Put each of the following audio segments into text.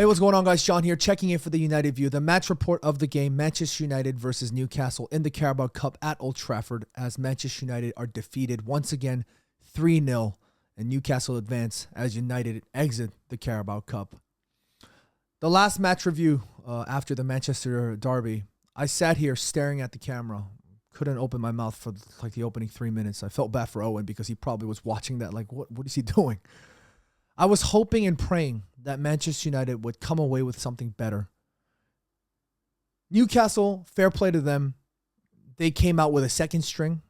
Hey, what's going on, guys? Sean here, checking in for the United View. The match report of the game, Manchester United versus Newcastle in the Carabao Cup at Old Trafford, as Manchester United are defeated once again 3-0, and Newcastle advance as United exit the Carabao Cup. The last match review after the Manchester derby, I sat here staring at the camera. Couldn't open my mouth for like the opening 3 minutes. I felt bad for Owen because he probably was watching that like, what is he doing? I was hoping and praying that Manchester United would come away with something better. Newcastle, fair play to them. They came out with a second string.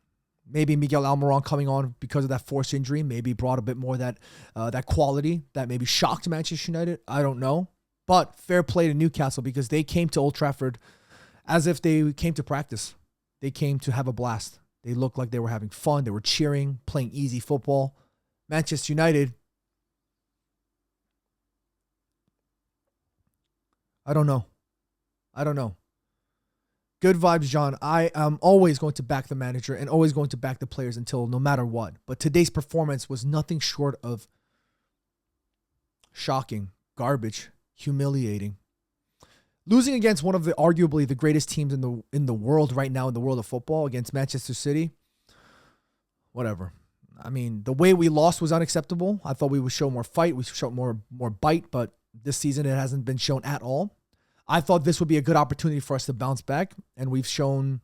Maybe Miguel Almiron coming on because of that forced injury maybe brought a bit more that quality that maybe shocked Manchester United. I don't know. But fair play to Newcastle because they came to Old Trafford as if they came to practice. They came to have a blast. They looked like they were having fun. They were cheering, playing easy football. Manchester United, I don't know. Good vibes, John. I am always going to back the manager and always going to back the players until no matter what. But today's performance was nothing short of shocking, garbage, humiliating. Losing against one of the arguably the greatest teams in the world right now in the world of football against Manchester City. Whatever. I mean, the way we lost was unacceptable. I thought we would show more fight, we should show more bite, but this season it hasn't been shown at all. I thought this would be a good opportunity for us to bounce back, and we've shown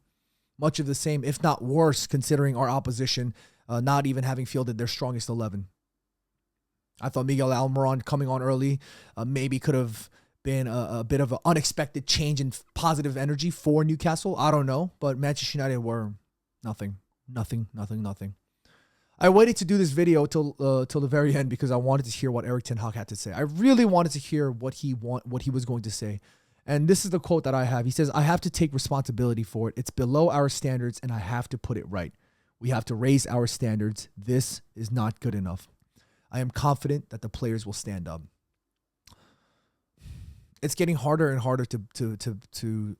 much of the same, if not worse, considering our opposition not even having fielded their strongest 11. I thought Miguel Almiron coming on early maybe could have been a bit of an unexpected change in positive energy for Newcastle. I don't know, but Manchester United were nothing. I waited to do this video till the very end because I wanted to hear what Erik ten Hag had to say. I really wanted to hear what he was going to say. And this is the quote that I have. He says, "I have to take responsibility for it. It's below our standards and I have to put it right. We have to raise our standards. This is not good enough. I am confident that the players will stand up." It's getting harder and harder to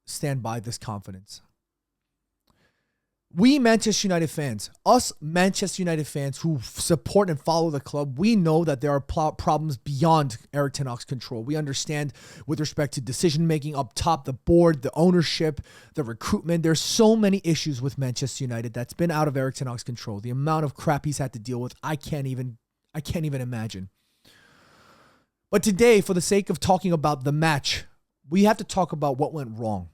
stand by this confidence. We Manchester United fans, us Manchester United fans who support and follow the club, we know that there are problems beyond Erik ten Hag's control. We understand with respect to decision-making up top, the board, the ownership, the recruitment. There's so many issues with Manchester United that's been out of Erik ten Hag's control. The amount of crap he's had to deal with, I can't even imagine. But today, for the sake of talking about the match, we have to talk about what went wrong.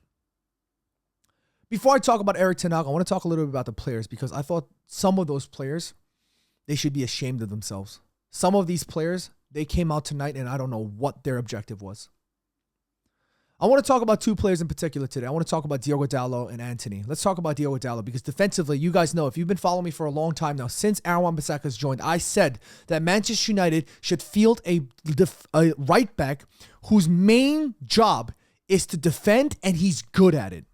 Before I talk about Erik ten Hag, I want to talk a little bit about the players because I thought some of those players, they should be ashamed of themselves. Some of these players, they came out tonight and I don't know what their objective was. I want to talk about two players in particular today. I want to talk about Diogo Dalot and Antony. Let's talk about Diogo Dalot because defensively, you guys know, if you've been following me for a long time now, since Aaron Wan-Bissaka has joined, I said that Manchester United should field a right back whose main job is to defend and he's good at it.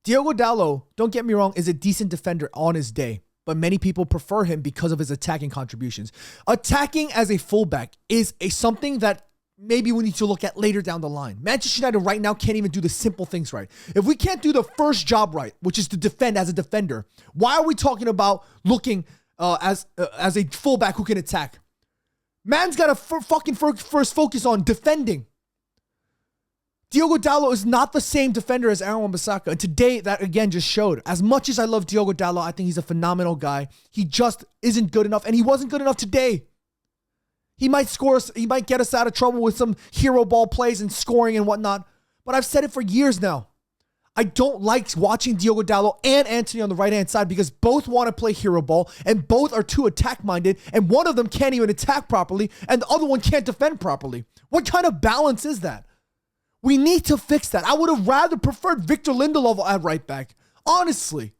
Diogo Dalot, don't get me wrong, is a decent defender on his day, but many people prefer him because of his attacking contributions. Attacking as a fullback is something that maybe we need to look at later down the line. Manchester United right now can't even do the simple things right. If we can't do the first job right, which is to defend as a defender, why are we talking about looking as a fullback who can attack? Man's got to first focus on defending. Diogo Dalot is not the same defender as Aaron Wan-Bissaka. And today, that again just showed. As much as I love Diogo Dalot, I think he's a phenomenal guy. He just isn't good enough, and he wasn't good enough today. He might score us, he might get us out of trouble with some hero ball plays and scoring and whatnot. But I've said it for years now. I don't like watching Diogo Dalot and Antony on the right-hand side because both want to play hero ball and both are too attack-minded, and one of them can't even attack properly, and the other one can't defend properly. What kind of balance is that? We need to fix that. I would have rather preferred Victor Lindelof at right back. Honestly.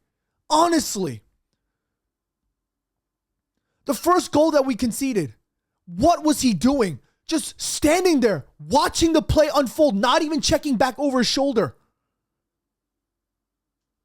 The first goal that we conceded, what was he doing? Just standing there, watching the play unfold, not even checking back over his shoulder.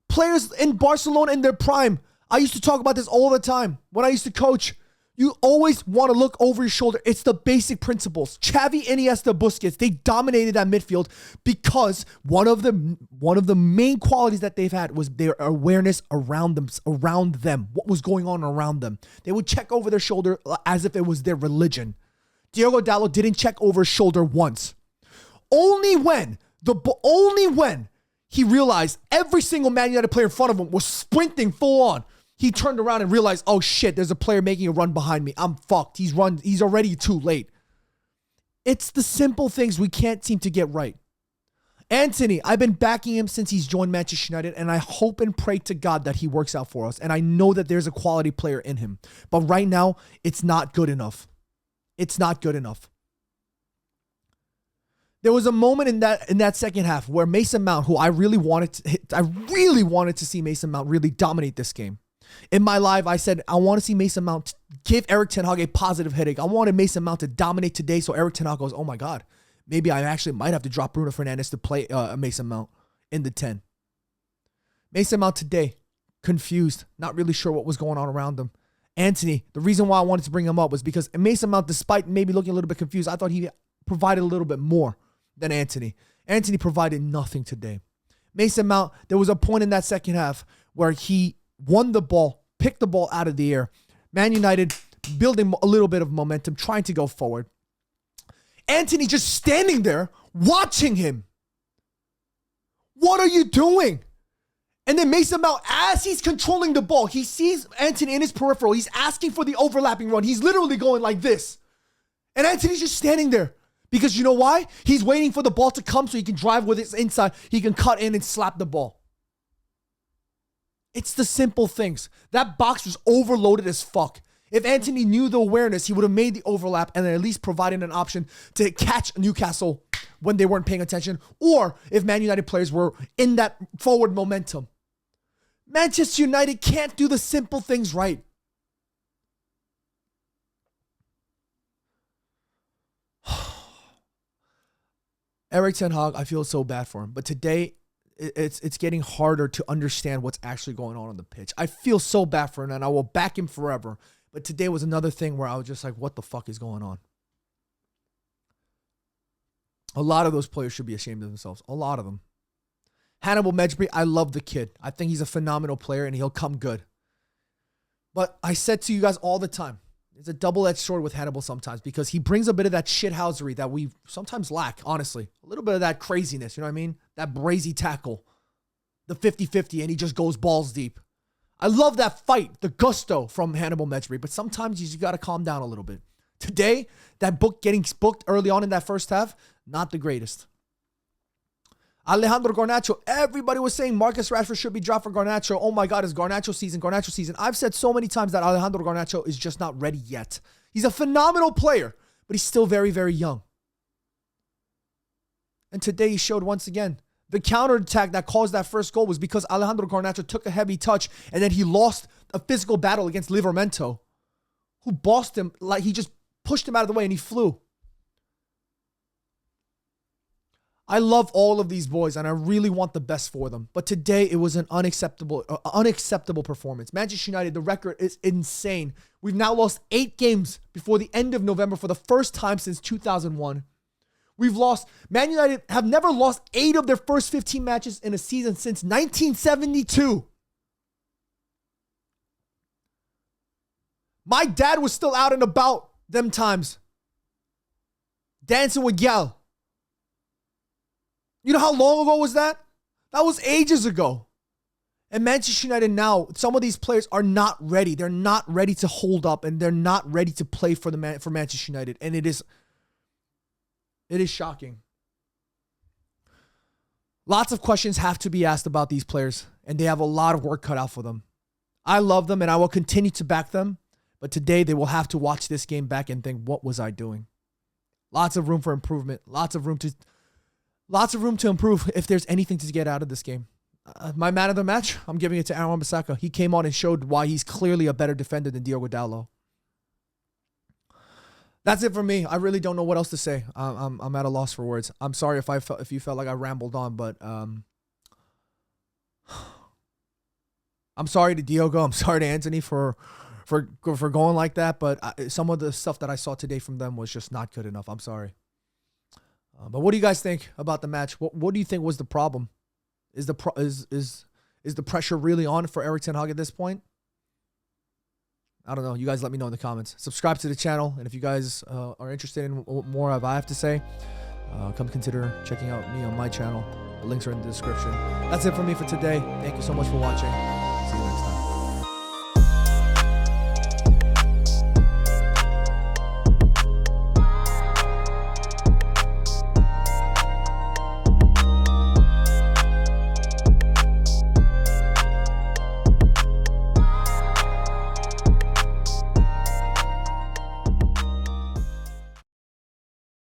Players in Barcelona in their prime, I used to talk about this all the time when I used to coach. You always want to look over your shoulder. It's the basic principles. Xavi, Iniesta, Busquets, they dominated that midfield because one of the main qualities that they've had was their awareness around them, what was going on around them. They would check over their shoulder as if it was their religion. Diogo Dalot didn't check over his shoulder once. Only when he realized every single Man United player in front of him was sprinting full on, he turned around and realized, oh shit, there's a player making a run behind me. I'm fucked. He's already too late. It's the simple things we can't seem to get right. Anthony, I've been backing him since he's joined Manchester United, and I hope and pray to God that he works out for us. And I know that there's a quality player in him. But right now, it's not good enough. It's not good enough. There was a moment in that second half where Mason Mount, who I really wanted to see Mason Mount really dominate this game. In my live, I said, I want to see Mason Mount give Erik ten Hag a positive headache. I wanted Mason Mount to dominate today so Erik ten Hag goes, oh my God, maybe I actually might have to drop Bruno Fernandes to play Mason Mount in the 10. Mason Mount today, confused, not really sure what was going on around him. Anthony, the reason why I wanted to bring him up was because Mason Mount, despite maybe looking a little bit confused, I thought he provided a little bit more than Anthony. Anthony provided nothing today. Mason Mount, there was a point in that second half where he won the ball, picked the ball out of the air. Man United building a little bit of momentum, trying to go forward. Anthony just standing there, watching him. What are you doing? And then Mason Mount, as he's controlling the ball, he sees Anthony in his peripheral. He's asking for the overlapping run. He's literally going like this. And Anthony's just standing there. Because you know why? He's waiting for the ball to come so he can drive with his inside. He can cut in and slap the ball. It's the simple things. That box was overloaded as fuck. If Anthony knew the awareness, he would have made the overlap and then at least provided an option to catch Newcastle when they weren't paying attention, or if Man United players were in that forward momentum. Manchester United can't do the simple things right. Erik ten Hag, I feel so bad for him. But today, it's getting harder to understand what's actually going on the pitch. I feel so bad for him, and I will back him forever. But today was another thing where I was just like, what the fuck is going on? A lot of those players should be ashamed of themselves. A lot of them. Hannibal Mejbri, I love the kid. I think he's a phenomenal player, and he'll come good. But I said to you guys all the time, it's a double-edged sword with Hannibal sometimes because he brings a bit of that shithousery that we sometimes lack, honestly. A little bit of that craziness, you know what I mean? That brazy tackle. The 50-50, and he just goes balls deep. I love that fight, the gusto from Hannibal Mejbri, but sometimes you just got to calm down a little bit. Today, that book getting booked early on in that first half, not the greatest. Alejandro Garnacho, everybody was saying Marcus Rashford should be dropped for Garnacho. Oh my God, it's Garnacho season, Garnacho season. I've said so many times that Alejandro Garnacho is just not ready yet. He's a phenomenal player, but he's still very, very young. And today he showed once again. The counterattack that caused that first goal was because Alejandro Garnacho took a heavy touch and then he lost a physical battle against Livramento, who bossed him, like he just pushed him out of the way and he flew. I love all of these boys and I really want the best for them. But today it was an unacceptable performance. Manchester United, the record is insane. We've now lost 8 games before the end of November for the first time since 2001. Man United have never lost 8 of their first 15 matches in a season since 1972. My dad was still out and about them times, dancing with gal. You know how long ago was that? That was ages ago. And Manchester United now, some of these players are not ready. They're not ready to hold up, and they're not ready to play for Manchester United. And it is shocking. Lots of questions have to be asked about these players, and they have a lot of work cut out for them. I love them, and I will continue to back them. But today, they will have to watch this game back and think, what was I doing? Lots of room for improvement. Lots of room to improve if there's anything to get out of this game. My man of the match, I'm giving it to Aaron Wan-Bissaka. He came on and showed why he's clearly a better defender than Diogo Dalot. That's it for me. I really don't know what else to say. I'm at a loss for words. I'm sorry if you felt like I rambled on, but I'm sorry to Diogo. I'm sorry to Anthony for going like that. But some of the stuff that I saw today from them was just not good enough. I'm sorry. But what do you guys think about the match? What do you think was the problem? Is the pressure really on for Erik ten Hag at this point? I don't know. You guys let me know in the comments. Subscribe to the channel. And if you guys are interested in what more I have to say, come consider checking out me on my channel. The links are in the description. That's it for me for today. Thank you so much for watching.